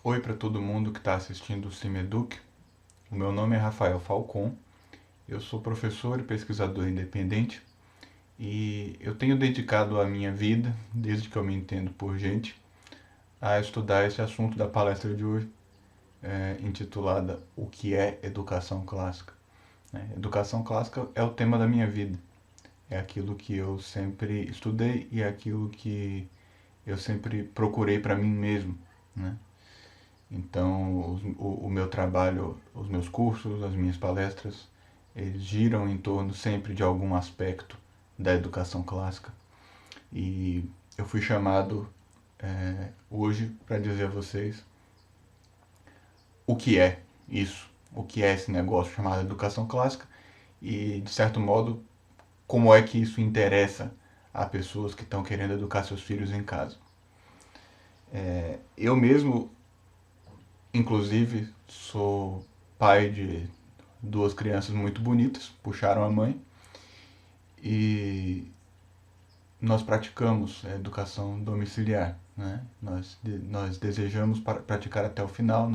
Oi para todo mundo que está assistindo o CimeEduc. O meu nome é Rafael Falcon, eu sou professor e pesquisador independente e eu tenho dedicado a minha vida, desde que eu me entendo por gente, a estudar esse assunto da palestra de hoje, intitulada O que é Educação Clássica? Educação clássica é o tema da minha vida, é aquilo que eu sempre estudei e é aquilo que eu sempre procurei para mim mesmo, né? Então, o meu trabalho, os meus cursos, as minhas palestras, eles giram em torno sempre de algum aspecto da educação clássica. E eu fui chamado hoje para dizer a vocês o que é isso, o que é esse negócio chamado educação clássica e, de certo modo, como é que isso interessa a pessoas que estão querendo educar seus filhos em casa. Eu mesmo, inclusive, sou pai de duas crianças muito bonitas, puxaram a mãe, e nós praticamos a educação domiciliar. Né? Nós desejamos praticar até o final,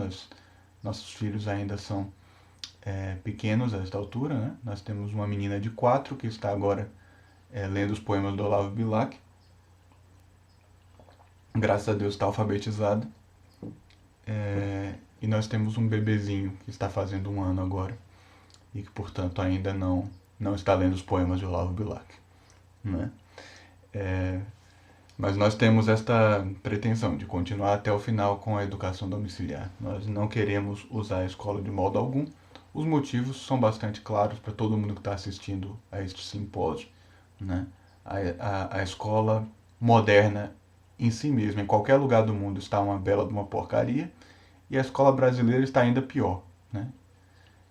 nossos filhos ainda são pequenos a esta altura. Né? Nós temos uma menina de 4 que está agora lendo os poemas do Olavo Bilac. Graças a Deus está alfabetizada. E nós temos um bebezinho que está fazendo 1 ano agora e que, portanto, ainda não está lendo os poemas de Olavo Bilac. Né? Mas nós temos esta pretensão de continuar até o final com a educação domiciliar. Nós não queremos usar a escola de modo algum. Os motivos são bastante claros para todo mundo que está assistindo a este simpósio. Né? A escola moderna em si mesma, em qualquer lugar do mundo, está uma bela de uma porcaria, e a escola brasileira está ainda pior. Né?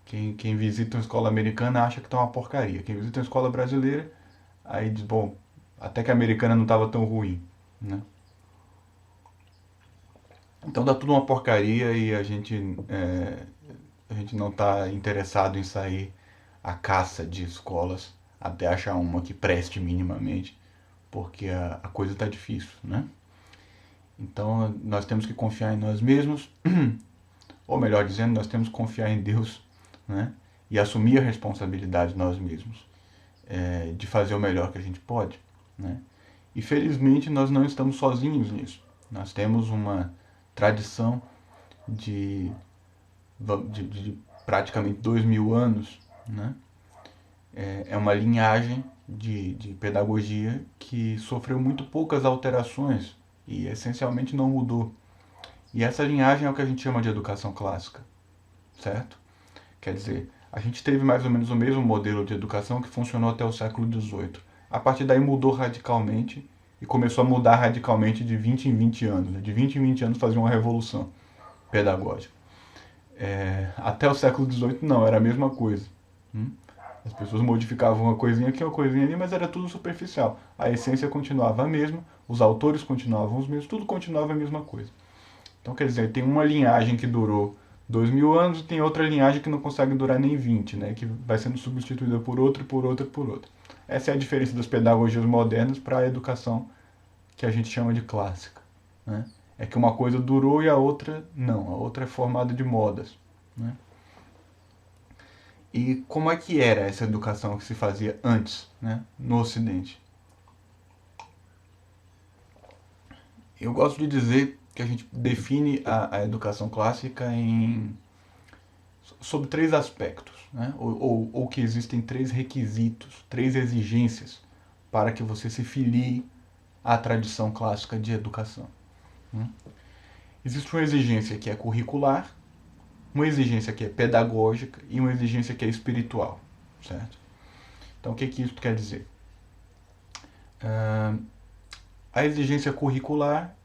Quem visita uma escola americana acha que está uma porcaria. Quem visita uma escola brasileira, aí diz, bom, até que a americana não estava tão ruim. Né? Então dá tudo uma porcaria e a gente não está interessado em sair à caça de escolas até achar uma que preste minimamente, porque a coisa está difícil. Né? Então nós temos que confiar em nós mesmos, ou melhor dizendo, nós temos que confiar em Deus, né? E assumir a responsabilidade nós mesmos, de fazer o melhor que a gente pode. Né? E felizmente nós não estamos sozinhos nisso. Nós temos uma tradição de praticamente 2000 anos. Né? É uma linhagem de pedagogia que sofreu muito poucas alterações e essencialmente não mudou. E essa linhagem é o que a gente chama de educação clássica, certo? Quer dizer, a gente teve mais ou menos o mesmo modelo de educação que funcionou até o século XVIII. A partir daí mudou radicalmente e começou a mudar radicalmente de 20 em 20 anos. Né? De 20 em 20 anos fazia uma revolução pedagógica. Até o século XVIII não, era a mesma coisa. As pessoas modificavam uma coisinha aqui, uma coisinha ali, mas era tudo superficial. A essência continuava a mesma, os autores continuavam os mesmos, tudo continuava a mesma coisa. Então, quer dizer, tem uma linhagem que durou 2000 anos e tem outra linhagem que não consegue durar nem 20, né? Que vai sendo substituída por outra, por outra, por outra. Essa é a diferença das pedagogias modernas para a educação que a gente chama de clássica. Né? É que uma coisa durou e a outra não. A outra é formada de modas. Né? E como é que era essa educação que se fazia antes, né, no Ocidente? Eu gosto de dizer que a gente define a educação clássica sob 3 aspectos, né? Ou que existem 3 requisitos, 3 exigências para que você se filie à tradição clássica de educação. Né? Existe uma exigência que é curricular, uma exigência que é pedagógica e uma exigência que é espiritual, certo? Então, o que isso quer dizer? A exigência curricular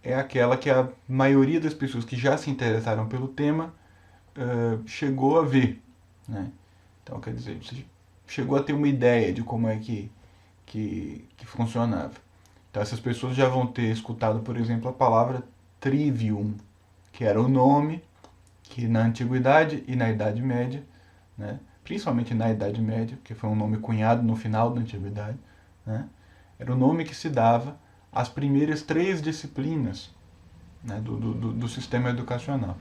é aquela que a maioria das pessoas que já se interessaram pelo tema chegou a ver. Né? Então, quer dizer, você chegou a ter uma ideia de como é que funcionava. Então, essas pessoas já vão ter escutado, por exemplo, a palavra trivium, que era o nome que na Antiguidade e na Idade Média, né, principalmente na Idade Média, que foi um nome cunhado no final da Antiguidade, né, era o nome que se dava às primeiras 3 disciplinas né, do sistema educacional,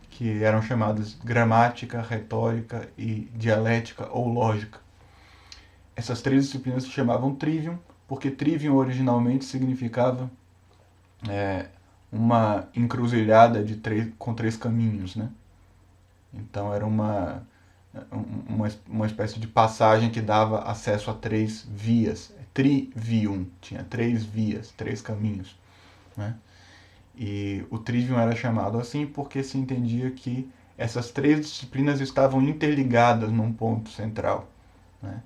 que eram chamadas gramática, retórica e dialética ou lógica. Essas três disciplinas se chamavam trivium, porque trivium originalmente significava uma encruzilhada com três caminhos, né? Então era uma espécie de passagem que dava acesso a três vias. Trivium, tinha três vias, três caminhos, né? E o trivium era chamado assim porque se entendia que essas três disciplinas estavam interligadas num ponto central, né?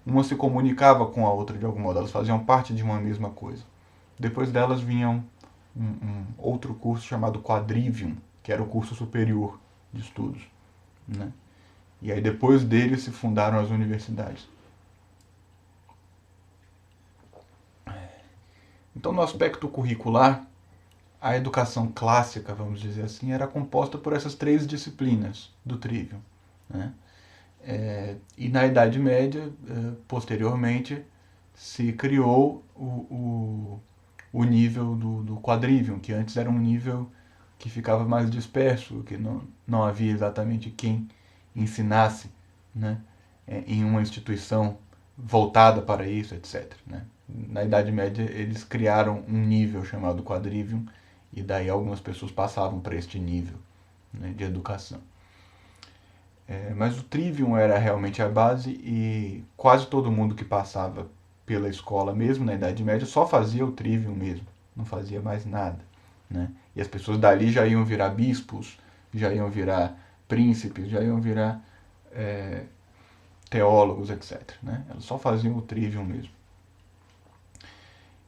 Uma se comunicava com a outra de algum modo, elas faziam parte de uma mesma coisa. Depois delas vinha um outro curso chamado quadrivium, que era o curso superior de estudos, né? E aí depois dele se fundaram as universidades. Então, no aspecto curricular, a educação clássica, vamos dizer assim, era composta por essas três disciplinas do trivium, né? E na Idade Média, posteriormente, se criou o nível do quadrivium, que antes era um nível que ficava mais disperso, que não havia exatamente quem ensinasse, né, em uma instituição voltada para isso, etc. Né? Na Idade Média, eles criaram um nível chamado quadrivium, e daí algumas pessoas passavam para este nível, né, de educação. Mas o trivium era realmente a base e quase todo mundo que passava pela escola mesmo na Idade Média só fazia o trivium mesmo, não fazia mais nada, né? E as pessoas dali já iam virar bispos, já iam virar príncipes, já iam virar teólogos, etc. Né? Elas só faziam o trivium mesmo.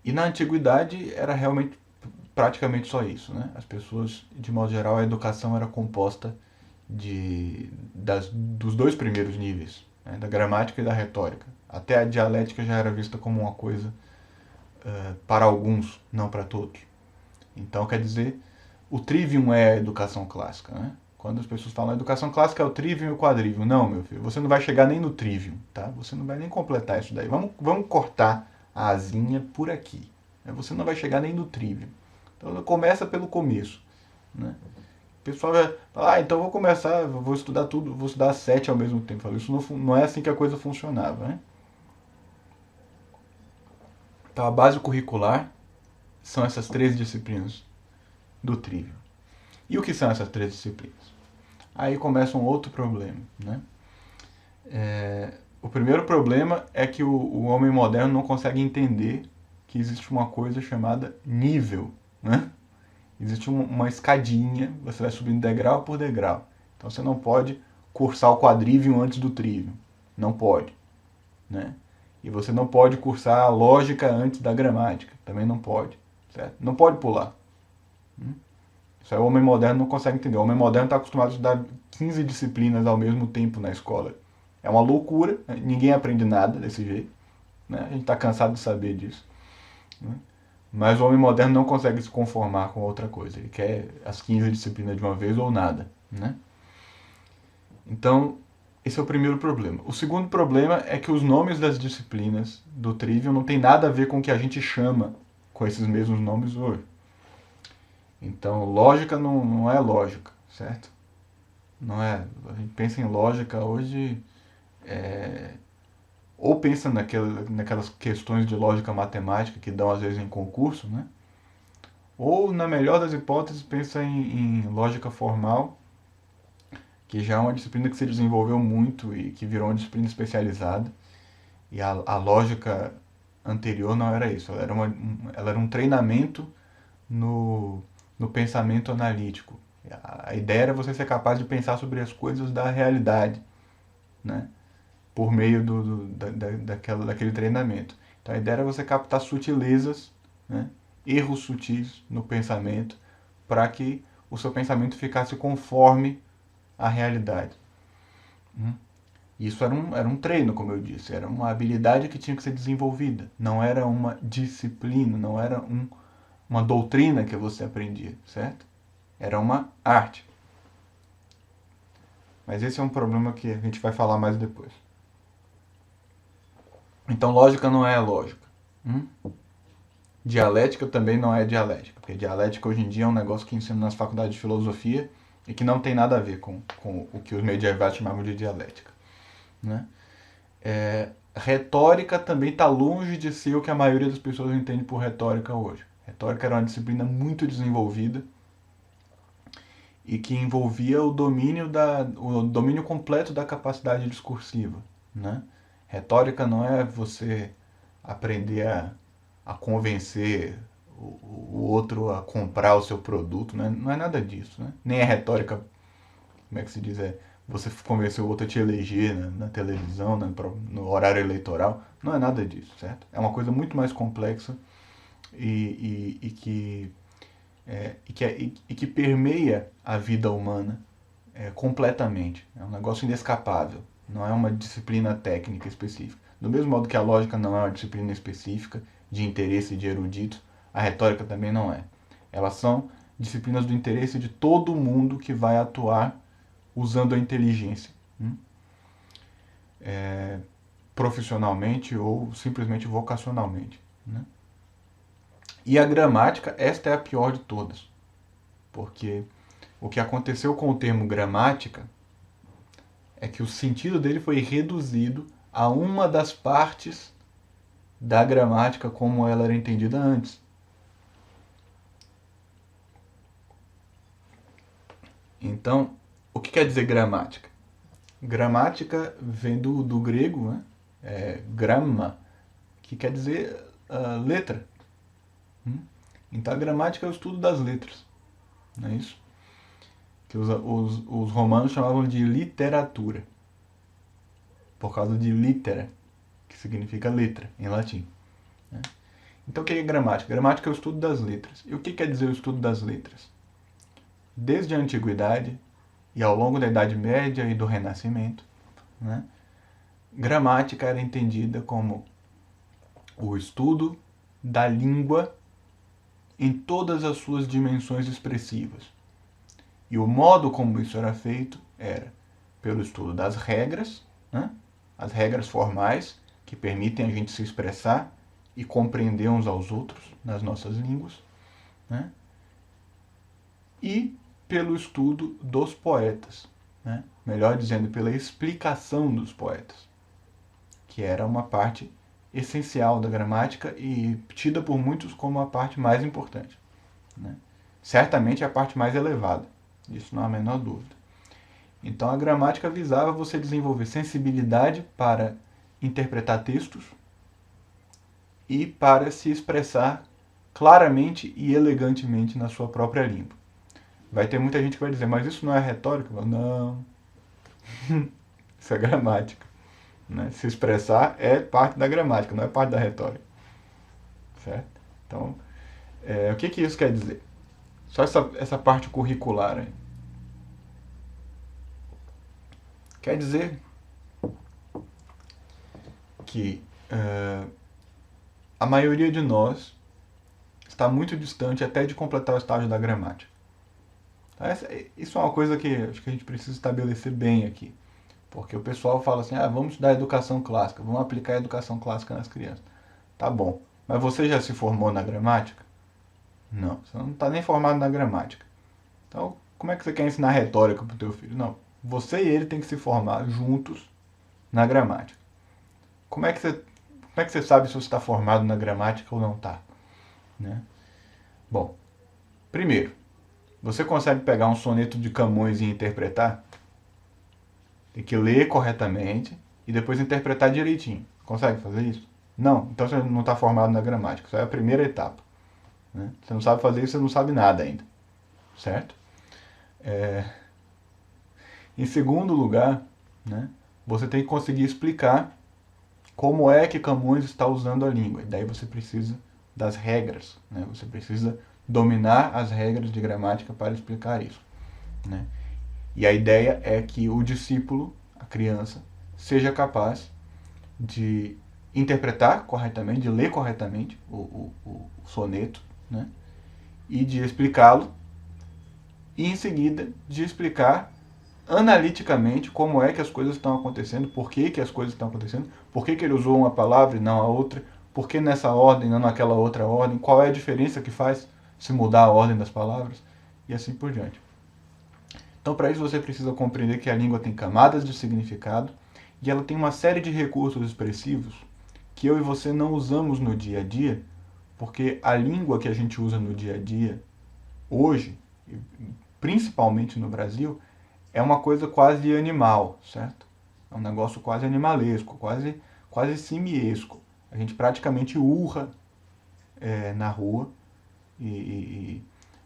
E na antiguidade era realmente praticamente só isso, né? As pessoas, de modo geral, a educação era composta dos dois primeiros níveis, né? Da gramática e da retórica. Até a dialética já era vista como uma coisa para alguns, não para todos. Então, quer dizer, o trivium é a educação clássica, né? Quando as pessoas falam educação clássica é o trivium e o quadrivium. Não, meu filho, você não vai chegar nem no trivium, tá? Você não vai nem completar isso daí. Vamos cortar a asinha por aqui. Você não vai chegar nem no trivium. Então começa pelo começo, né? O pessoal vai falar, então vou começar, vou estudar tudo, vou estudar 7 ao mesmo tempo. Isso não é assim que a coisa funcionava, né? Então a base curricular são essas três disciplinas do trivium. E o que são essas três disciplinas? Aí começa um outro problema, né? O primeiro problema é que o homem moderno não consegue entender que existe uma coisa chamada nível, né? Existe uma escadinha, você vai subindo degrau por degrau. Então você não pode cursar o quadrivium antes do trivium. Não pode, né? E você não pode cursar a lógica antes da gramática. Também não pode, certo? Não pode pular. Isso aí o homem moderno não consegue entender. O homem moderno está acostumado a estudar 15 disciplinas ao mesmo tempo na escola. É uma loucura, ninguém aprende nada desse jeito, né? A gente está cansado de saber disso, né? Mas o homem moderno não consegue se conformar com outra coisa. Ele quer as 15 disciplinas de uma vez ou nada, né? Então, esse é o primeiro problema. O segundo problema é que os nomes das disciplinas do Trivium não tem nada a ver com o que a gente chama com esses mesmos nomes hoje. Então, lógica não é lógica, certo? Não é. A gente pensa em lógica hoje, ou pensa naquelas questões de lógica matemática que dão às vezes em concurso, né? Ou, na melhor das hipóteses, pensa em lógica formal, que já é uma disciplina que se desenvolveu muito e que virou uma disciplina especializada. E a lógica anterior não era isso, ela era um treinamento no pensamento analítico. A ideia era você ser capaz de pensar sobre as coisas da realidade, né? Por meio daquele treinamento. Então a ideia era você captar sutilezas, né? Erros sutis no pensamento, para que o seu pensamento ficasse conforme a realidade. Isso era um treino, como eu disse, era uma habilidade que tinha que ser desenvolvida. Não era uma disciplina, não era uma doutrina que você aprendia, certo? Era uma arte. Mas esse é um problema que a gente vai falar mais depois. Então, lógica não é lógica. Dialética também não é dialética, porque dialética hoje em dia é um negócio que ensina nas faculdades de filosofia e que não tem nada a ver com o que os medievais chamavam de dialética. Né? Retórica também está longe de ser o que a maioria das pessoas entende por retórica hoje. Retórica era uma disciplina muito desenvolvida e que envolvia o domínio completo da capacidade discursiva. Né? Retórica não é você aprender a convencer o outro a comprar o seu produto, né? Não é nada disso. Né? Nem é retórica, como é que se diz, você convencer o outro a te eleger na televisão, no horário eleitoral. Não é nada disso, certo? É uma coisa muito mais complexa e que permeia a vida humana completamente. É um negócio inescapável. Não é uma disciplina técnica específica. Do mesmo modo que a lógica não é uma disciplina específica de interesse de eruditos, a retórica também não é. Elas são disciplinas do interesse de todo mundo que vai atuar usando a inteligência. Profissionalmente ou simplesmente vocacionalmente. Né? E a gramática, esta é a pior de todas. Porque o que aconteceu com o termo gramática é que o sentido dele foi reduzido a uma das partes da gramática como ela era entendida antes. Então, o que quer dizer gramática? Gramática vem do grego, né? Gramma, que quer dizer letra. Então a gramática é o estudo das letras, não é isso? Que os romanos chamavam de literatura, por causa de litera, que significa letra em latim. Né? Então o que é gramática? Gramática é o estudo das letras. E o que quer dizer o estudo das letras? Desde a antiguidade e ao longo da Idade Média e do Renascimento, né? Gramática era entendida como o estudo da língua em todas as suas dimensões expressivas. E o modo como isso era feito era pelo estudo das regras, né? As regras formais que permitem a gente se expressar e compreender uns aos outros nas nossas línguas, né? E pelo estudo dos poetas, né? Melhor dizendo, pela explicação dos poetas, que era uma parte essencial da gramática e tida por muitos como a parte mais importante. Né? Certamente é a parte mais elevada, isso não há a menor dúvida. Então a gramática visava você desenvolver sensibilidade para interpretar textos e para se expressar claramente e elegantemente na sua própria língua. Vai ter muita gente que vai dizer, mas isso não é retórica? Não. Isso é gramática. Né? Se expressar é parte da gramática, não é parte da retórica. Certo? Então, o que isso quer dizer? Só essa parte curricular aí. Quer dizer que a maioria de nós está muito distante até de completar o estágio da gramática. Isso é uma coisa que acho que a gente precisa estabelecer bem aqui. Porque o pessoal fala assim, vamos estudar educação clássica, vamos aplicar a educação clássica nas crianças. Tá bom, mas você já se formou na gramática? Não, você não está nem formado na gramática. Então, como é que você quer ensinar retórica para o teu filho? Não, você e ele tem que se formar juntos na gramática. Como é que você sabe se você está formado na gramática ou não está? Né? Bom, primeiro, você consegue pegar um soneto de Camões e interpretar? Tem que ler corretamente e depois interpretar direitinho. Consegue fazer isso? Não. Então você não está formado na gramática. Isso é a primeira etapa. Né? Você não sabe fazer isso, você não sabe nada ainda. Certo? Em segundo lugar, né, você tem que conseguir explicar como é que Camões está usando a língua. E daí você precisa das regras. Né? Você precisa dominar as regras de gramática para explicar isso. Né? E a ideia é que o discípulo, a criança, seja capaz de interpretar corretamente, de ler corretamente o soneto, né? E de explicá-lo, e em seguida de explicar analiticamente como é que as coisas estão acontecendo, por que as coisas estão acontecendo, por que ele usou uma palavra e não a outra, por que nessa ordem, não naquela outra ordem, qual é a diferença que faz se mudar a ordem das palavras, e assim por diante. Então, para isso, você precisa compreender que a língua tem camadas de significado e ela tem uma série de recursos expressivos que eu e você não usamos no dia a dia, porque a língua que a gente usa no dia a dia, hoje, principalmente no Brasil, é uma coisa quase animal, certo? É um negócio quase animalesco, quase simiesco. A gente praticamente urra na rua e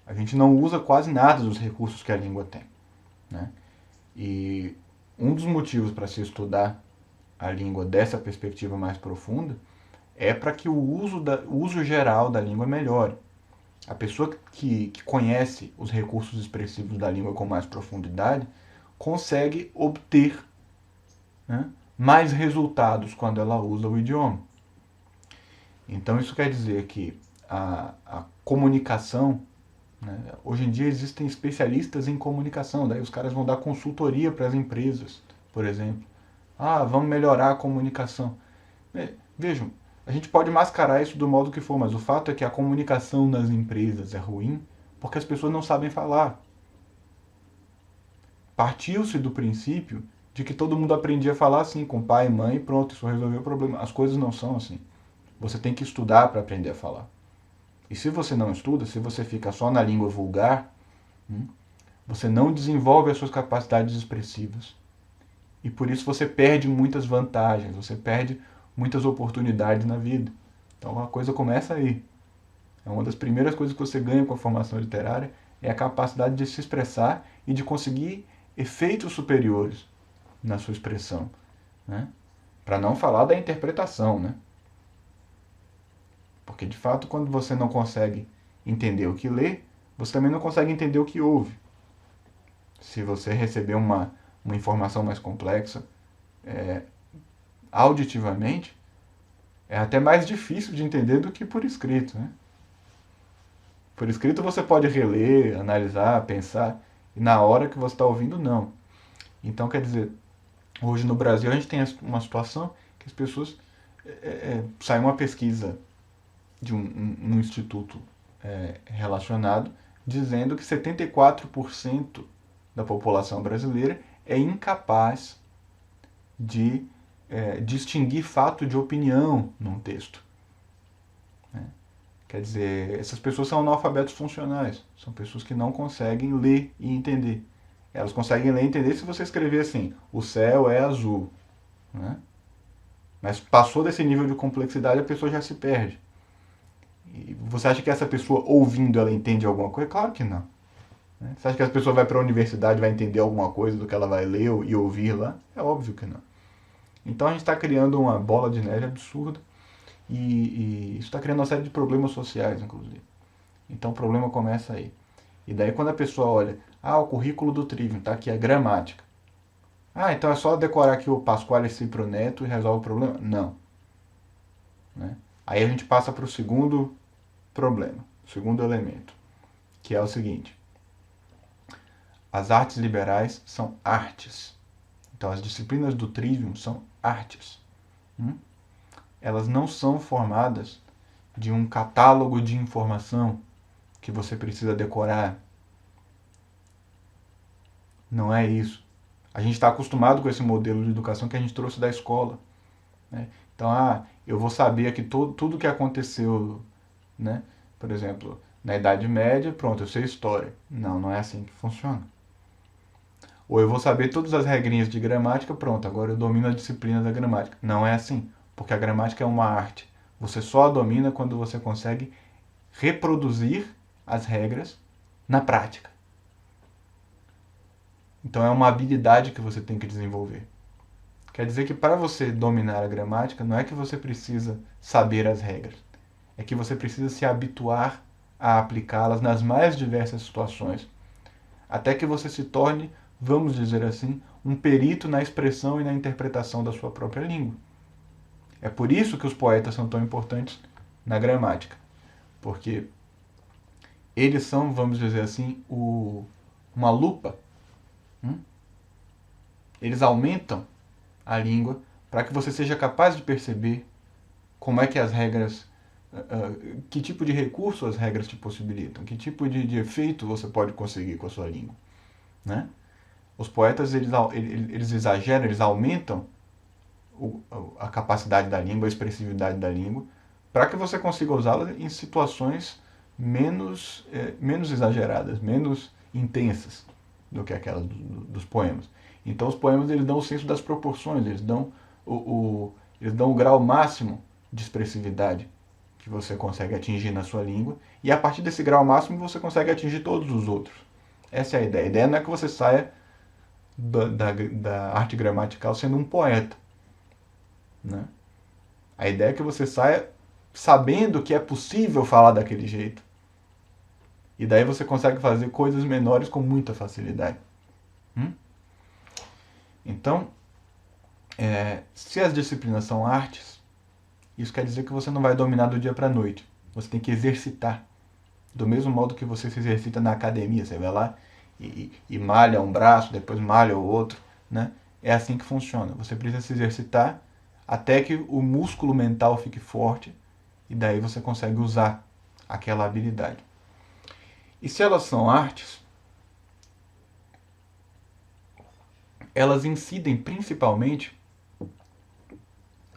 a gente não usa quase nada dos recursos que a língua tem, né? E um dos motivos para se estudar a língua dessa perspectiva mais profunda é para que o uso geral da língua melhore. A pessoa que conhece os recursos expressivos da língua com mais profundidade consegue obter, né, mais resultados quando ela usa o idioma. Então isso quer dizer que a comunicação, né, hoje em dia existem especialistas em comunicação, daí os caras vão dar consultoria para as empresas, por exemplo. Ah, vamos melhorar a comunicação. Vejam, a gente pode mascarar isso do modo que for, mas o fato é que a comunicação nas empresas é ruim porque as pessoas não sabem falar. Partiu-se do princípio de que todo mundo aprendia a falar assim, com pai e mãe, e pronto, isso resolveu o problema. As coisas não são assim. Você tem que estudar para aprender a falar. E se você não estuda, se você fica só na língua vulgar, você não desenvolve as suas capacidades expressivas. E por isso você perde muitas vantagens, você perde muitas oportunidades na vida. Então a coisa começa aí. É uma das primeiras coisas que você ganha com a formação literária é a capacidade de se expressar e de conseguir efeitos superiores na sua expressão, né? Para não falar da interpretação, né? Porque de fato, quando você não consegue entender o que lê, você também não consegue entender o que ouve. Se você receber uma informação mais complexa, auditivamente, é até mais difícil de entender do que por escrito, né? Por escrito você pode reler, analisar, pensar, e na hora que você está ouvindo, não. Então, quer dizer, hoje no Brasil a gente tem uma situação que as pessoas... sai uma pesquisa de um instituto relacionado dizendo que 74% da população brasileira é incapaz de distinguir fato de opinião num texto. Quer dizer, essas pessoas são analfabetos funcionais. São pessoas que não conseguem ler e entender. Elas conseguem ler e entender se você escrever assim, o céu é azul, né? Mas passou desse nível de complexidade, a pessoa já se perde. E você acha que essa pessoa ouvindo, ela entende alguma coisa? Claro que não. Você acha que essa pessoa vai para a universidade e vai entender alguma coisa do que ela vai ler e ouvir lá? É óbvio que não. Então a gente está criando uma bola de neve absurda e isso está criando uma série de problemas sociais, inclusive. Então o problema começa aí. E daí quando a pessoa olha, o currículo do Trivium, tá aqui a gramática. Então é só decorar aqui o Pasquale Cipro Neto e resolve o problema? Não. Né? Aí a gente passa para o segundo problema, o segundo elemento, que é o seguinte. As artes liberais são artes. Então as disciplinas do Trivium são artes. Elas não são formadas de um catálogo de informação que você precisa decorar. Não é isso. A gente está acostumado com esse modelo de educação que a gente trouxe da escola, né? Então, eu vou saber aqui tudo que aconteceu, né? Por exemplo, na Idade Média, pronto, eu sei história. Não, não é assim que funciona. Ou eu vou saber todas as regrinhas de gramática, pronto, agora eu domino a disciplina da gramática. Não é assim, porque a gramática é uma arte. Você só a domina quando você consegue reproduzir as regras na prática. Então é uma habilidade que você tem que desenvolver. Quer dizer que para você dominar a gramática, não é que você precisa saber as regras. É que você precisa se habituar a aplicá-las nas mais diversas situações, até que você se torne, vamos dizer assim, um perito na expressão e na interpretação da sua própria língua. É por isso que os poetas são tão importantes na gramática, porque eles são, vamos dizer assim, uma lupa. Eles aumentam a língua para que você seja capaz de perceber como é que as regras, que tipo de recurso as regras te possibilitam, que tipo de efeito você pode conseguir com a sua língua, né? Os poetas eles exageram, eles aumentam a capacidade da língua, a expressividade da língua, para que você consiga usá-la em situações menos exageradas, menos intensas do que aquelas dos poemas. Então os poemas eles dão o senso das proporções, eles dão o grau máximo de expressividade que você consegue atingir na sua língua, e a partir desse grau máximo você consegue atingir todos os outros. Essa é a ideia. A ideia não é que você saia da arte gramatical sendo um poeta, né? A ideia é que você saia sabendo que é possível falar daquele jeito. E daí você consegue fazer coisas menores com muita facilidade. Então, se as disciplinas são artes, isso quer dizer que você não vai dominar do dia para a noite. Você tem que exercitar. Do mesmo modo que você se exercita na academia. Você vai lá e malha um braço, depois malha o outro, né? É assim que funciona. Você precisa se exercitar até que o músculo mental fique forte e daí você consegue usar aquela habilidade. E se elas são artes, elas incidem principalmente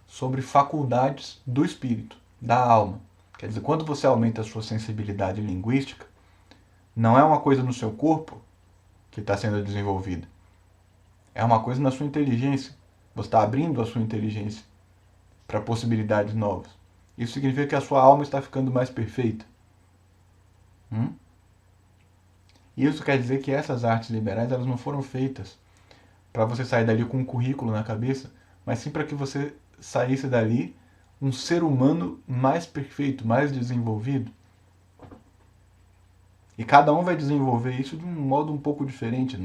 sobre faculdades do espírito, da alma. Quer dizer, quando você aumenta a sua sensibilidade linguística, não é uma coisa no seu corpo que está sendo desenvolvida. É uma coisa na sua inteligência. Você está abrindo a sua inteligência para possibilidades novas. Isso significa que a sua alma está ficando mais perfeita. Isso quer dizer que essas artes liberais elas não foram feitas para você sair dali com um currículo na cabeça, mas sim para que você saísse dali um ser humano mais perfeito, mais desenvolvido. E cada um vai desenvolver isso de um modo um pouco diferente.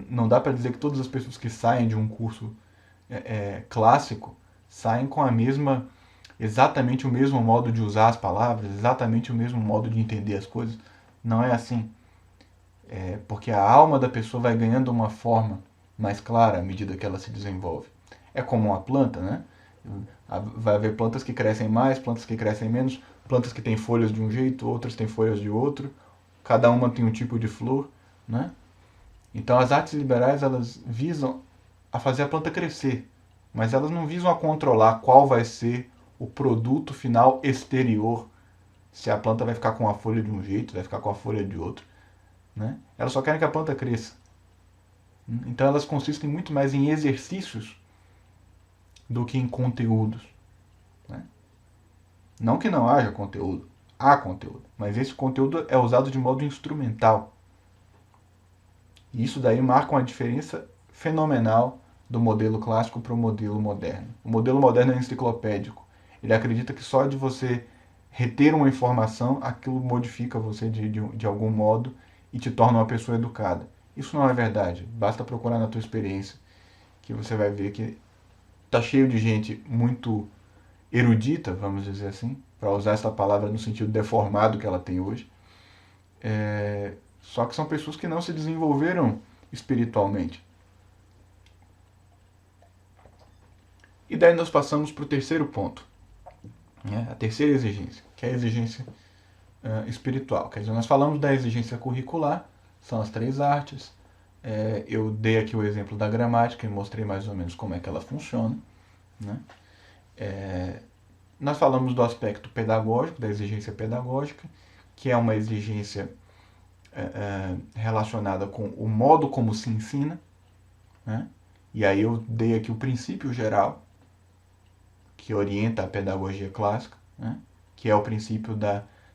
Não dá para dizer que todas as pessoas que saem de um curso clássico saem com exatamente o mesmo modo de usar as palavras, exatamente o mesmo modo de entender as coisas. Não é assim. Porque a alma da pessoa vai ganhando uma forma mais clara à medida que ela se desenvolve. É como uma planta, né? Vai haver plantas que crescem mais, plantas que crescem menos, plantas que têm folhas de um jeito, outras têm folhas de outro. Cada uma tem um tipo de flor, né? Então as artes liberais elas visam a fazer a planta crescer, mas elas não visam a controlar qual vai ser o produto final exterior, se a planta vai ficar com a folha de um jeito, vai ficar com a folha de outro, né? Elas só querem que a planta cresça. Então elas consistem muito mais em exercícios do que em conteúdos, né? Não que não haja conteúdo, há conteúdo, mas esse conteúdo é usado de modo instrumental. E isso daí marca uma diferença fenomenal do modelo clássico para o modelo moderno. O modelo moderno é enciclopédico. Ele acredita que só de você reter uma informação, aquilo modifica você de algum modo e te torna uma pessoa educada. Isso não é verdade. Basta procurar na tua experiência que você vai ver que está cheio de gente muito erudita, vamos dizer assim, para usar essa palavra no sentido deformado que ela tem hoje. Só que são pessoas que não se desenvolveram espiritualmente. E daí nós passamos para o terceiro ponto, né? A terceira exigência, que é a exigência espiritual. Quer dizer, nós falamos da exigência curricular, são as três artes. Eu dei aqui o exemplo da gramática e mostrei mais ou menos como é que ela funciona, né? Nós falamos do aspecto pedagógico, da exigência pedagógica, que é uma exigência relacionada com o modo como se ensina, né? E aí eu dei aqui o princípio geral que orienta a pedagogia clássica, né? Que é o princípio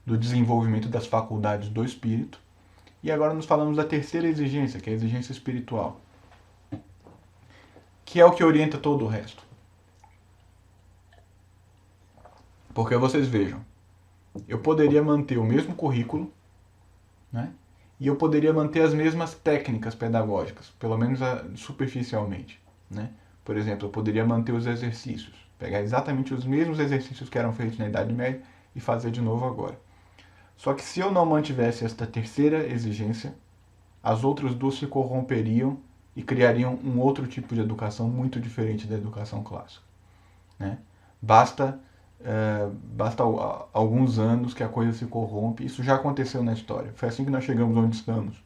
do desenvolvimento das faculdades do espírito. E agora nós falamos da terceira exigência, que é a exigência espiritual, que é o que orienta todo o resto. Porque vocês vejam, eu poderia manter o mesmo currículo, né? E eu poderia manter as mesmas técnicas pedagógicas, pelo menos superficialmente, né? Por exemplo, eu poderia manter os exercícios, pegar exatamente os mesmos exercícios que eram feitos na Idade Média e fazer de novo agora. Só que se eu não mantivesse esta terceira exigência, as outras duas se corromperiam e criariam um outro tipo de educação muito diferente da educação clássica, né? Basta Basta alguns anos que a coisa se corrompe. Isso já aconteceu na história. Foi assim que nós chegamos onde estamos,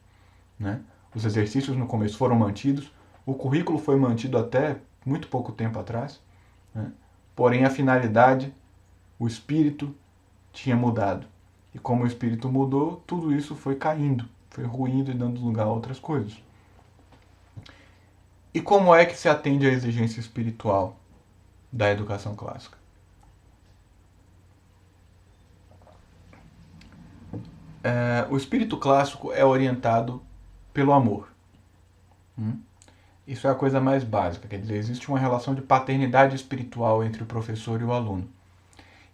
né? Os exercícios no começo foram mantidos, o currículo foi mantido até muito pouco tempo atrás, né? Porém a finalidade, o espírito tinha mudado. E como o espírito mudou, tudo isso foi caindo, foi ruindo e dando lugar a outras coisas. E como é que se atende à exigência espiritual da educação clássica? O espírito clássico é orientado pelo amor. Isso é a coisa mais básica, quer dizer, existe uma relação de paternidade espiritual entre o professor e o aluno.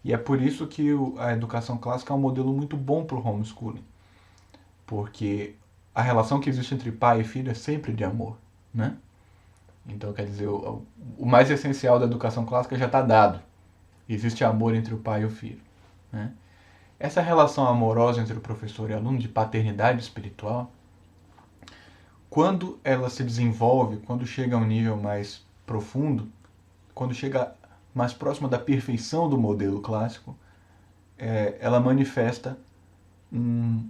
E é por isso que a educação clássica é um modelo muito bom para o homeschooling, porque a relação que existe entre pai e filho é sempre de amor, né? Então, quer dizer, o mais essencial da educação clássica já está dado. Existe amor entre o pai e o filho, né? Essa relação amorosa entre o professor e o aluno, de paternidade espiritual, quando ela se desenvolve, quando chega a um nível mais profundo, quando chega mais próxima da perfeição do modelo clássico, ela manifesta um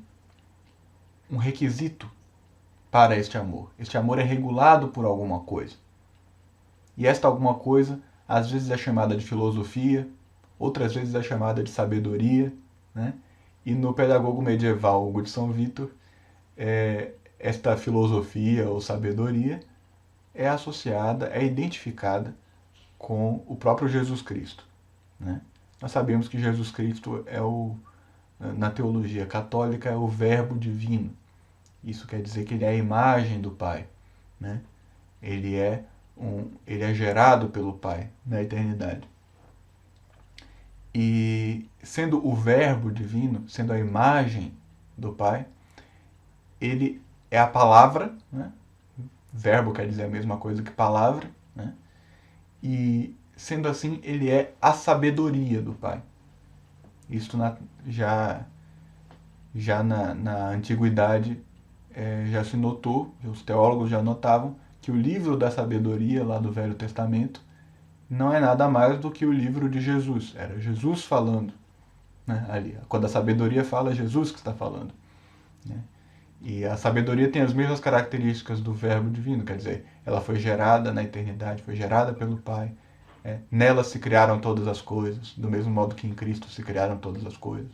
requisito para este amor. Este amor é regulado por alguma coisa. E esta alguma coisa, às vezes é chamada de filosofia, outras vezes é chamada de sabedoria, né? E no pedagogo medieval Hugo de São Vítor, esta filosofia ou sabedoria é associada, é identificada com o próprio Jesus Cristo, né? Nós sabemos que Jesus Cristo na teologia católica, é o Verbo divino. Isso quer dizer que ele é a imagem do Pai, né? Ele é gerado pelo Pai na eternidade. E sendo o Verbo divino, sendo a imagem do Pai, ele é a palavra, né? Verbo quer dizer a mesma coisa que palavra, né? E sendo assim, ele é a sabedoria do Pai. Isto já na antiguidade já se notou, os teólogos já notavam, que o livro da sabedoria lá do Velho Testamento não é nada mais do que o livro de Jesus. Era Jesus falando, né, ali. Quando a sabedoria fala, é Jesus que está falando, né? E a sabedoria tem as mesmas características do Verbo divino, quer dizer, ela foi gerada na eternidade, foi gerada pelo Pai. Nela se criaram todas as coisas, do mesmo modo que em Cristo se criaram todas as coisas.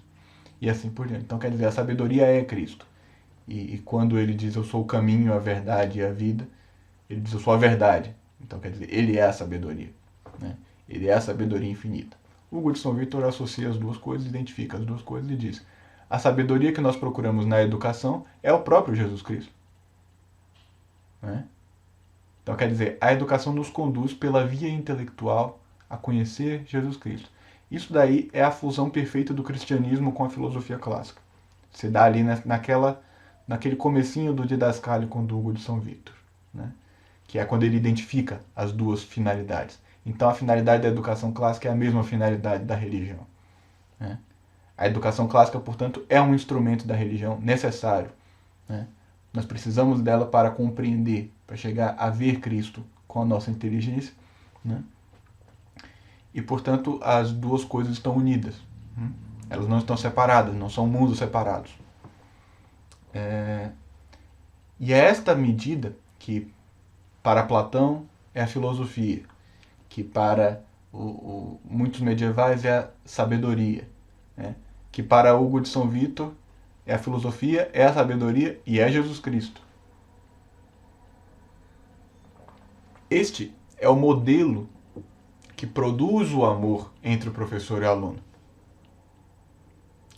E assim por diante. Então, quer dizer, a sabedoria é Cristo. E quando ele diz eu sou o caminho, a verdade e a vida, ele diz eu sou a verdade. Então, quer dizer, ele é a sabedoria, né? Ele é a sabedoria infinita. Hugo de São Vítor associa as duas coisas, identifica as duas coisas e diz: a sabedoria que nós procuramos na educação é o próprio Jesus Cristo, né? Então, quer dizer, a educação nos conduz pela via intelectual a conhecer Jesus Cristo. Isso daí é a fusão perfeita do cristianismo com a filosofia clássica. Se dá ali naquele comecinho do Didascálico do Hugo de São Vítor, né? Que é quando ele identifica as duas finalidades. Então, a finalidade da educação clássica é a mesma finalidade da religião, né? A educação clássica, portanto, é um instrumento da religião necessário, né? Nós precisamos dela para compreender, para chegar a ver Cristo com a nossa inteligência, né? E, portanto, as duas coisas estão unidas, né? Elas não estão separadas, não são mundos separados. E é esta medida que, para Platão, é a filosofia, que para muitos medievais é a sabedoria, né? Que para Hugo de São Vítor é a filosofia, é a sabedoria e é Jesus Cristo. Este é o modelo que produz o amor entre o professor e o aluno.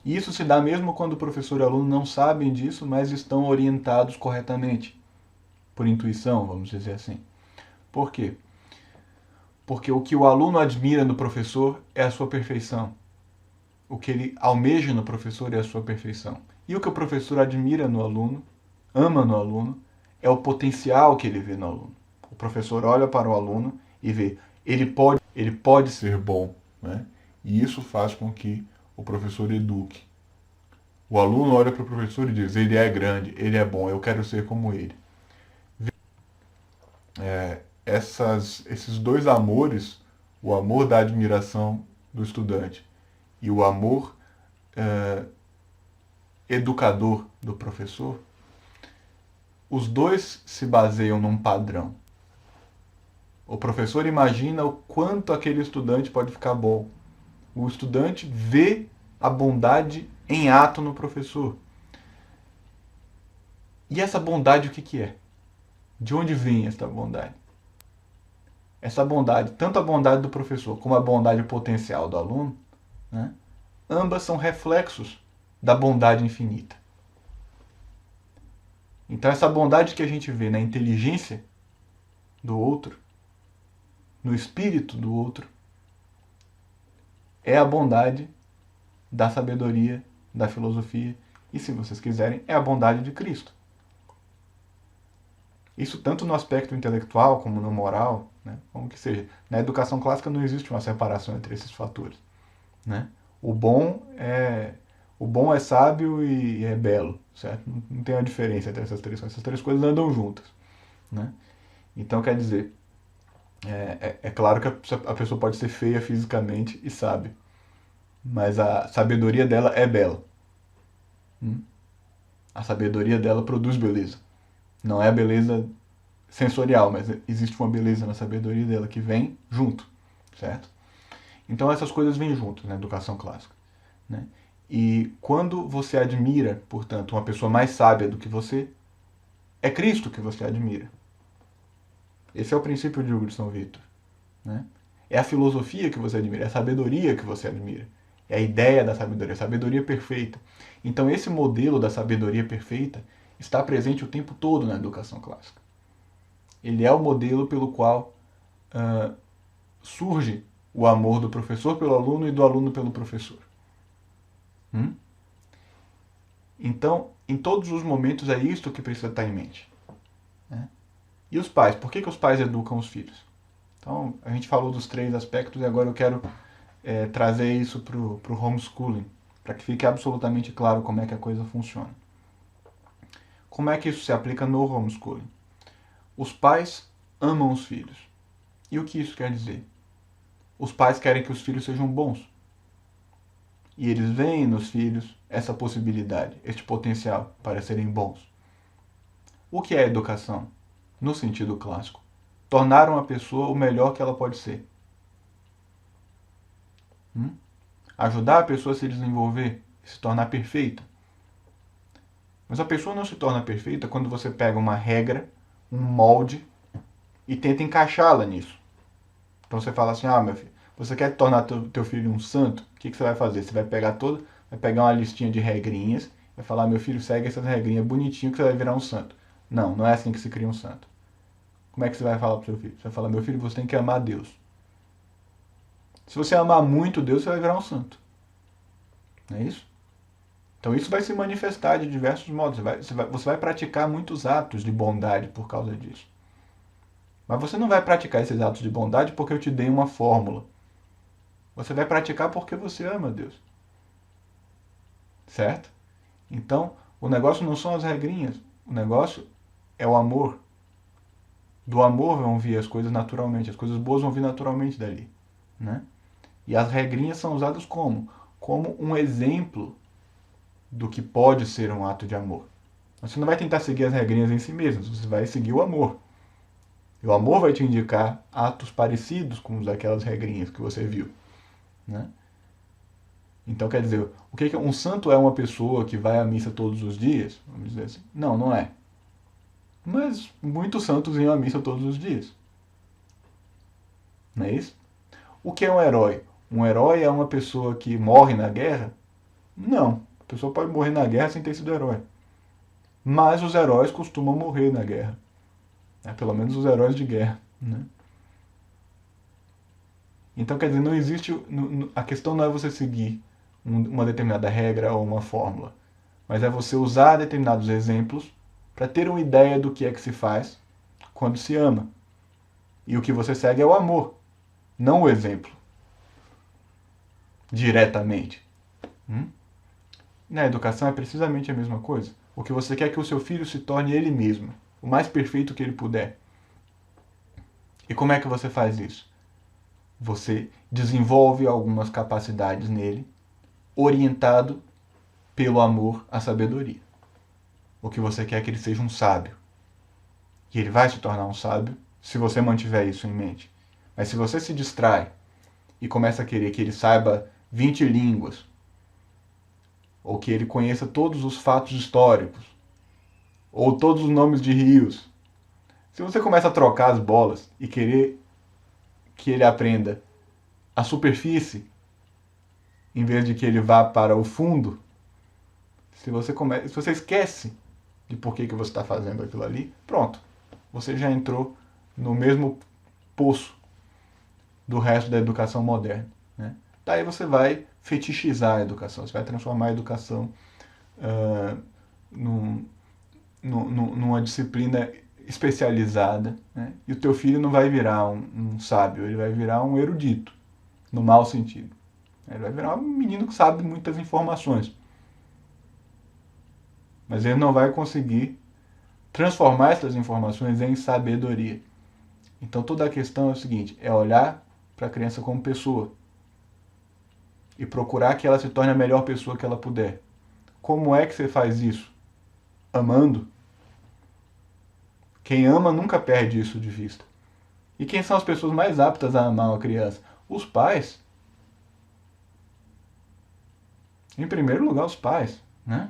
E isso se dá mesmo quando o professor e o aluno não sabem disso, mas estão orientados corretamente, por intuição, vamos dizer assim. Por quê? Porque o que o aluno admira no professor é a sua perfeição. O que ele almeja no professor é a sua perfeição. E o que o professor admira no aluno, ama no aluno, é o potencial que ele vê no aluno. O professor olha para o aluno e vê, ele pode ser bom, né? E isso faz com que o professor eduque. O aluno olha para o professor e diz, ele é grande, ele é bom, eu quero ser como ele. Esses dois amores, o amor da admiração do estudante e o amor educador do professor, os dois se baseiam num padrão. O professor imagina o quanto aquele estudante pode ficar bom. O estudante vê a bondade em ato no professor. E essa bondade o que é? De onde vem essa bondade? Essa bondade, tanto a bondade do professor como a bondade potencial do aluno, né, ambas são reflexos da bondade infinita. Então essa bondade que a gente vê na inteligência do outro, no espírito do outro, é a bondade da sabedoria, da filosofia e, se vocês quiserem, é a bondade de Cristo. Isso tanto no aspecto intelectual como no moral, né, como que seja. Na educação clássica não existe uma separação entre esses fatores, né? O bom é sábio e é belo, certo? Não tem uma diferença entre essas três coisas. Essas três coisas andam juntas, né? Então, quer dizer, é claro que a pessoa pode ser feia fisicamente e sábia, mas a sabedoria dela é bela. A sabedoria dela produz beleza. Não é a beleza sensorial, mas existe uma beleza na sabedoria dela que vem junto, certo? Então essas coisas vêm juntas na educação clássica, né? E quando você admira, portanto, uma pessoa mais sábia do que você, é Cristo que você admira. Esse é o princípio de Hugo de São Vítor, né? É a filosofia que você admira, é a sabedoria que você admira. É a ideia da sabedoria, a sabedoria perfeita. Então esse modelo da sabedoria perfeita está presente o tempo todo na educação clássica. Ele é o modelo pelo qual surge o amor do professor pelo aluno e do aluno pelo professor. Então, em todos os momentos é isto que precisa estar em mente, né? E os pais? Por que os pais educam os filhos? Então, a gente falou dos três aspectos e agora eu quero trazer isso para o homeschooling, para que fique absolutamente claro como é que a coisa funciona. Como é que isso se aplica no homeschooling? Os pais amam os filhos. E o que isso quer dizer? Os pais querem que os filhos sejam bons. E eles veem nos filhos essa possibilidade, este potencial para serem bons. O que é educação? No sentido clássico, tornar uma pessoa o melhor que ela pode ser. Ajudar a pessoa a se desenvolver, se tornar perfeita. Mas a pessoa não se torna perfeita quando você pega uma regra, um molde, e tenta encaixá-la nisso. Então você fala assim, meu filho, você quer tornar teu filho um santo? O que você vai fazer? Você vai pegar uma listinha de regrinhas, vai falar, meu filho, segue essas regrinhas bonitinho que você vai virar um santo. Não, não é assim que se cria um santo. Como é que você vai falar pro seu filho? Você vai falar, meu filho, você tem que amar Deus. Se você amar muito Deus, você vai virar um santo. Não é isso? Então isso vai se manifestar de diversos modos. Você vai praticar muitos atos de bondade por causa disso. Mas você não vai praticar esses atos de bondade porque eu te dei uma fórmula. Você vai praticar porque você ama Deus. Certo? Então, o negócio não são as regrinhas. O negócio é o amor. Do amor vão vir as coisas naturalmente. As coisas boas vão vir naturalmente dali, né? E as regrinhas são usadas como? Como um exemplo do que pode ser um ato de amor. Você não vai tentar seguir as regrinhas em si mesmo. Você vai seguir o amor. E o amor vai te indicar atos parecidos com os daquelas regrinhas que você viu, né? Então, quer dizer, o que um santo é uma pessoa que vai à missa todos os dias? Vamos dizer assim. Não, não é. Mas muitos santos iam à missa todos os dias. Não é isso? O que é um herói? Um herói é uma pessoa que morre na guerra? Não. A pessoa pode morrer na guerra sem ter sido herói. Mas os heróis costumam morrer na guerra. Pelo menos os heróis de guerra, né? Então, quer dizer, não existe... A questão não é você seguir uma determinada regra ou uma fórmula, mas é você usar determinados exemplos para ter uma ideia do que é que se faz quando se ama. E o que você segue é o amor, não o exemplo. Diretamente. Na educação é precisamente a mesma coisa. O que você quer é que o seu filho se torne ele mesmo, o mais perfeito que ele puder. E como é que você faz isso? Você desenvolve algumas capacidades nele, orientado pelo amor à sabedoria. O que você quer é que ele seja um sábio. E ele vai se tornar um sábio se você mantiver isso em mente. Mas se você se distrai e começa a querer que ele saiba 20 línguas, ou que ele conheça todos os fatos históricos, ou todos os nomes de rios, se você começa a trocar as bolas e querer que ele aprenda a superfície, em vez de que ele vá para o fundo, se você esquece de por que você está fazendo aquilo ali, pronto. Você já entrou no mesmo poço do resto da educação moderna. Né? Daí você vai fetichizar a educação, você vai transformar a educação numa disciplina especializada. Né? E o teu filho não vai virar um sábio, ele vai virar um erudito, no mau sentido. Ele vai virar um menino que sabe muitas informações. Mas ele não vai conseguir transformar essas informações em sabedoria. Então toda a questão é o seguinte, é olhar para a criança como pessoa e procurar que ela se torne a melhor pessoa que ela puder. Como é que você faz isso? Amando. Quem ama nunca perde isso de vista. E quem são as pessoas mais aptas a amar uma criança? Os pais. Em primeiro lugar, os pais, né?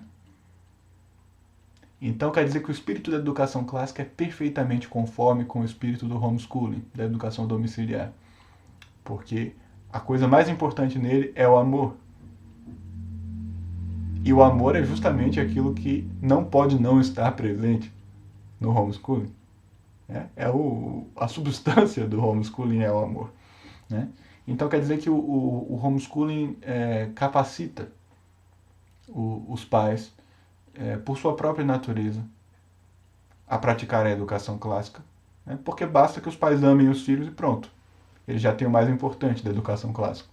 Então quer dizer que o espírito da educação clássica é perfeitamente conforme com o espírito do homeschooling, da educação domiciliar. Porque a coisa mais importante nele é o amor. E o amor é justamente aquilo que não pode não estar presente no homeschooling. A substância do homeschooling é o amor. Né? Então quer dizer que o homeschooling capacita os pais, por sua própria natureza, a praticar a educação clássica. Né? Porque basta que os pais amem os filhos e pronto. Eles já têm o mais importante da educação clássica.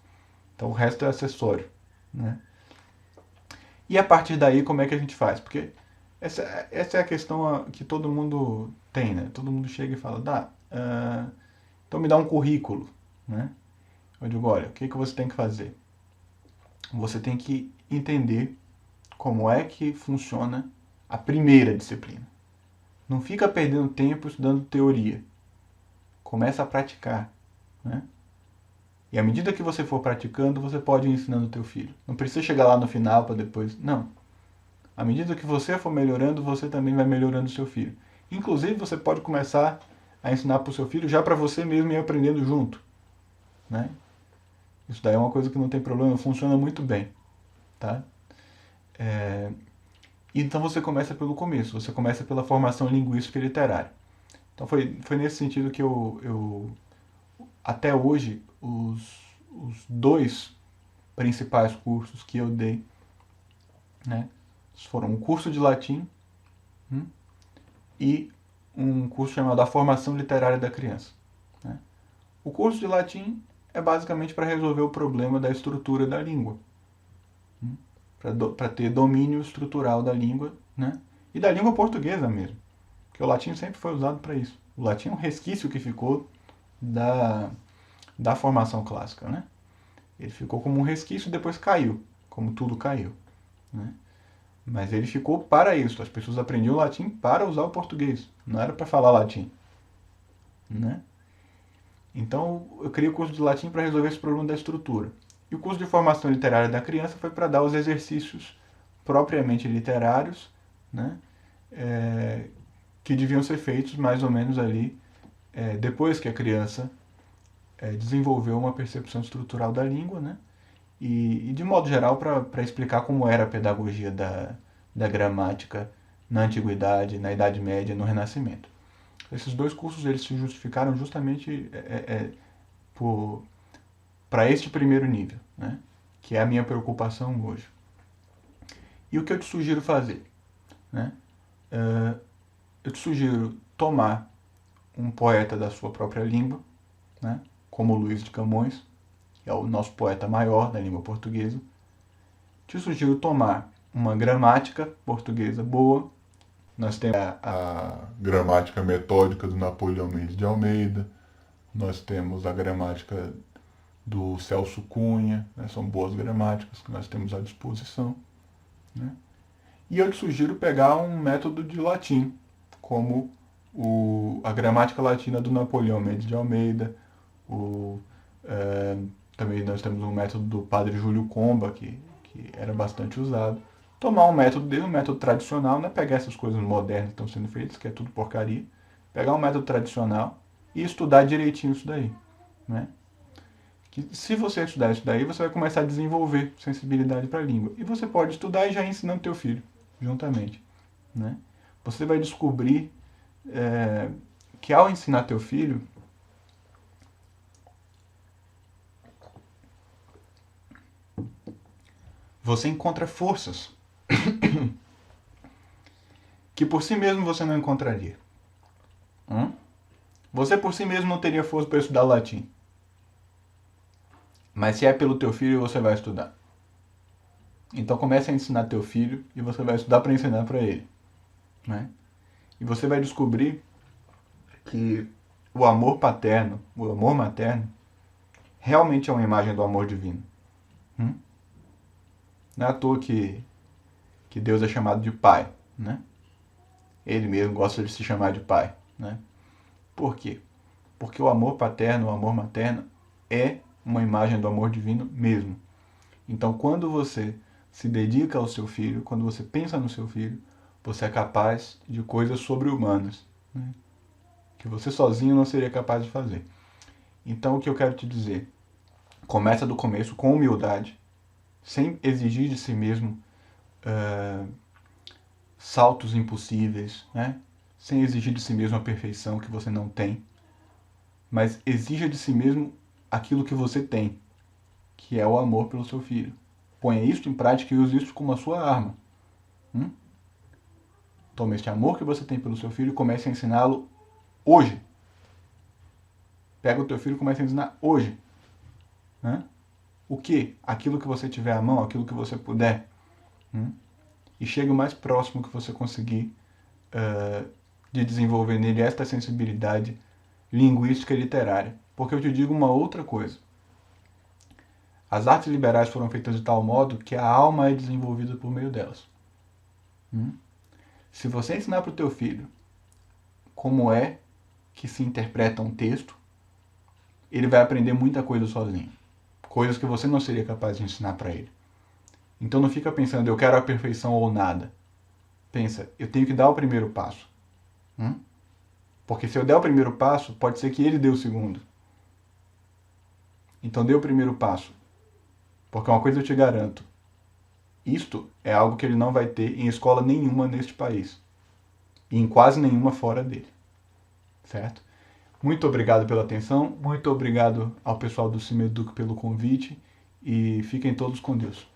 Então o resto é acessório. Né? E a partir daí, como é que a gente faz? Porque essa é a questão que todo mundo tem, né? Todo mundo chega e fala, então me dá um currículo, né? Eu digo, olha, o que você tem que fazer? Você tem que entender como é que funciona a primeira disciplina. Não fica perdendo tempo estudando teoria. Começa a praticar, né? E à medida que você for praticando, você pode ir ensinando o teu filho. Não precisa chegar lá no final para depois... Não. À medida que você for melhorando, você também vai melhorando o seu filho. Inclusive, você pode começar a ensinar para o seu filho já para você mesmo ir aprendendo junto. Né? Isso daí é uma coisa que não tem problema, funciona muito bem. Tá? Então você começa pelo começo, você começa pela formação linguística e literária. Então foi nesse sentido que eu até hoje, os dois principais cursos que eu dei, né, foram um curso de latim e um curso chamado A Formação Literária da Criança. Né? O curso de latim é basicamente para resolver o problema da estrutura da língua, para ter domínio estrutural da língua, né? E da língua portuguesa mesmo, porque o latim sempre foi usado para isso. O latim é um resquício que ficou da formação clássica, né? Ele ficou como um resquício e depois caiu, como tudo caiu. Né? Mas ele ficou para isso. As pessoas aprendiam latim para usar o português. Não era para falar latim. Né? Então eu criei o curso de latim para resolver esse problema da estrutura. E o curso de formação literária da criança foi para dar os exercícios propriamente literários, né? Que deviam ser feitos mais ou menos ali depois que a criança desenvolveu uma percepção estrutural da língua, né? E de modo geral para explicar como era a pedagogia da gramática na Antiguidade, na Idade Média, no Renascimento. Esses dois cursos eles se justificaram justamente para este primeiro nível, né? Que é a minha preocupação hoje. E o que eu te sugiro fazer? Né? Eu te sugiro tomar um poeta da sua própria língua, né? Como Luís de Camões, que é o nosso poeta maior da língua portuguesa. Te sugiro tomar uma gramática portuguesa boa. Nós temos a gramática metódica do Napoleão Mendes de Almeida, nós temos a gramática do Celso Cunha, né? São boas gramáticas que nós temos à disposição, né? E eu te sugiro pegar um método de latim, como a gramática latina do Napoleão Mendes de Almeida, o, é, também nós temos um método do padre Júlio Comba, que era bastante usado. Tomar um método dele, um método tradicional, não é pegar essas coisas modernas que estão sendo feitas, que é tudo porcaria, pegar um método tradicional e estudar direitinho isso daí, né? Que se você estudar isso daí, você vai começar a desenvolver sensibilidade para a língua. E você pode estudar e já ir ensinando teu filho, juntamente, né? Você vai descobrir que ao ensinar teu filho, você encontra forças que por si mesmo você não encontraria. Você por si mesmo não teria força para estudar latim. Mas se é pelo teu filho, você vai estudar. Então comece a ensinar teu filho e você vai estudar para ensinar para ele, né? E você vai descobrir que o amor paterno, o amor materno, realmente é uma imagem do amor divino. Não é à toa que Deus é chamado de Pai, né? Ele mesmo gosta de se chamar de Pai, né? Por quê? Porque o amor paterno, o amor materno é uma imagem do amor divino mesmo. Então, quando você se dedica ao seu filho, quando você pensa no seu filho, você é capaz de coisas sobre-humanas, né? Que você sozinho não seria capaz de fazer. Então, o que eu quero te dizer? Começa do começo com humildade, sem exigir de si mesmo saltos impossíveis, né? Sem exigir de si mesmo a perfeição que você não tem, mas exija de si mesmo aquilo que você tem, que é o amor pelo seu filho. Ponha isso em prática e use isso como a sua arma. Tome este amor que você tem pelo seu filho e comece a ensiná-lo hoje. Pega o teu filho e comece a ensinar hoje. Né? O que? Aquilo que você tiver à mão, aquilo que você puder. E chegue o mais próximo que você conseguir de desenvolver nele esta sensibilidade linguística e literária. Porque eu te digo uma outra coisa. As artes liberais foram feitas de tal modo que a alma é desenvolvida por meio delas. Se você ensinar para o teu filho como é que se interpreta um texto, ele vai aprender muita coisa sozinho. Coisas que você não seria capaz de ensinar para ele. Então não fica pensando, eu quero a perfeição ou nada. Pensa, eu tenho que dar o primeiro passo. Porque se eu der o primeiro passo, pode ser que ele dê o segundo. Então dê o primeiro passo. Porque uma coisa eu te garanto, isto é algo que ele não vai ter em escola nenhuma neste país. E em quase nenhuma fora dele. Certo? Muito obrigado pela atenção, muito obrigado ao pessoal do Cimeduc pelo convite e fiquem todos com Deus.